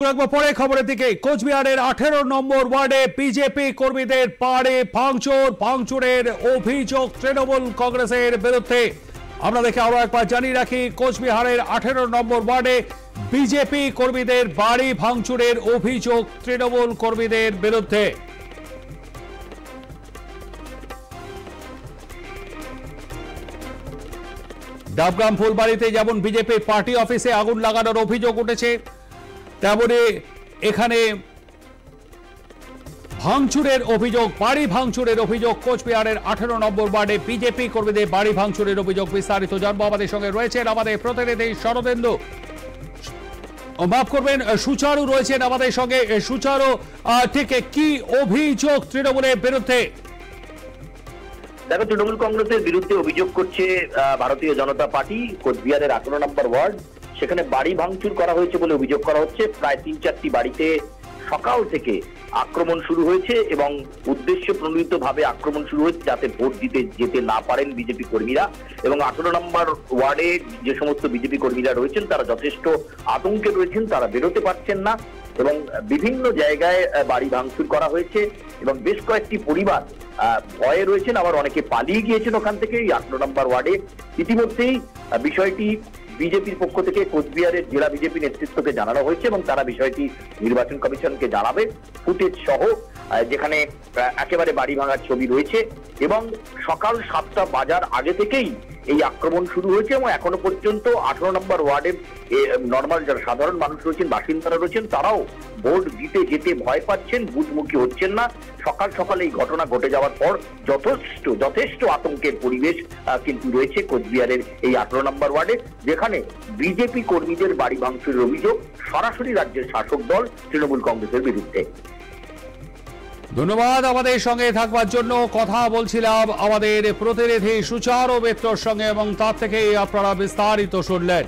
পরে খবরের দিকে কোচবিহারের 18 নম্বর ওয়ার্ডে বিজেপি কর্মীদের পাড়ে ভাঙচুরের অভিযোগ তৃণমূল কংগ্রেসের বিরুদ্ধে। আমরা দেখে আরো একবার জানিয়ে রাখি, কোচবিহারের 18 নম্বর ওয়ার্ডে বিজেপি কর্মীদের বাড়ি ভাঙচুরের অভিযোগ তৃণমূল কর্মীদের বিরুদ্ধে। ডাবগ্রাম ফুলবাড়িতে যেমন বিজেপি পার্টি অফিসে আগুন লাগানোর অভিযোগ উঠেছে, তেমনি এখানে ভাঙচুরের অভিযোগ, বাড়ি ভাঙচুরের অভিযোগ কোচবিহারের 18 নম্বর ওয়ার্ডে বিজেপি কর্মীদের বাড়ি ভাঙচুরের অভিযোগ। বিস্তারিত জানবো, আমাদের সঙ্গে রয়েছেন আমাদের প্রতিনিধি শরদেন্দু, মাফ করবেন সুচারু রয়েছেন আমাদের সঙ্গে। সুচারু, ঠিক কি অভিযোগ তৃণমূলের বিরুদ্ধে? দেখো, তৃণমূল কংগ্রেসের বিরুদ্ধে অভিযোগ করছে ভারতীয় জনতা পার্টি। কোচবিহারের 18 নম্বর ওয়ার্ড, সেখানে বাড়ি ভাঙচুর করা হয়েছে বলে অভিযোগ করা হচ্ছে। প্রায় 3-4টি বাড়িতে সকাল থেকে আক্রমণ শুরু হয়েছে এবং উদ্দেশ্য প্রণোদিত ভাবে আক্রমণ শুরু হয়েছে যাতে ভোট দিতে যেতে না পারেন বিজেপি কর্মীরা। এবং 18 নম্বর ওয়ার্ডে যে সমস্ত বিজেপি কর্মীরা রয়েছেন তারা যথেষ্ট আতঙ্কে রয়েছেন, তারা বেরোতে পারছেন না এবং বিভিন্ন জায়গায় বাড়ি ভাঙচুর করা হয়েছে এবং বেশ কয়েকটি পরিবার ভয়ে রয়েছেন, আবার অনেকে পালিয়ে গিয়েছেন ওখান থেকে। এই 18 নম্বর ওয়ার্ডে ইতিমধ্যেই বিষয়টি বিজেপির পক্ষ থেকে কোচবিহারের জেলা বিজেপি নেতৃত্বকে জানানো হয়েছে এবং তারা বিষয়টি নির্বাচন কমিশনকে জানাবে। ফুটেজ সহ যেখানে একেবারে বাড়ি ভাঙার ছবি রয়েছে এবং সকাল 7টা বাজার আগে থেকেই এই আক্রমণ শুরু হয়েছে এবং এখনো পর্যন্ত 18 নম্বর ওয়ার্ডের নর্মাল যারা সাধারণ মানুষ রয়েছেন, বাসিন্দারা রয়েছেন, তারাও ভোট দিতে যেতে ভয় পাচ্ছেন, বুথমুখী হচ্ছেন না। সকাল সকাল এই ঘটনা ঘটে যাওয়ার পর যথেষ্ট আতঙ্কের পরিবেশ কিন্তু রয়েছে কোচবিহারের এই 18 নম্বর ওয়ার্ডে, যেখানে বিজেপি কর্মীদের বাড়ি ভাঙচুরের অভিযোগ সরাসরি রাজ্যের শাসক দল তৃণমূল কংগ্রেসের বিরুদ্ধে। ধন্যবাদ আমাদের সঙ্গে থাকবার জন্য। কথা বলছিলাম আমাদের প্রতিনিধি সুচারু মিত্রর সঙ্গে এবং তার থেকেই আপনারা বিস্তারিত শুনলেন।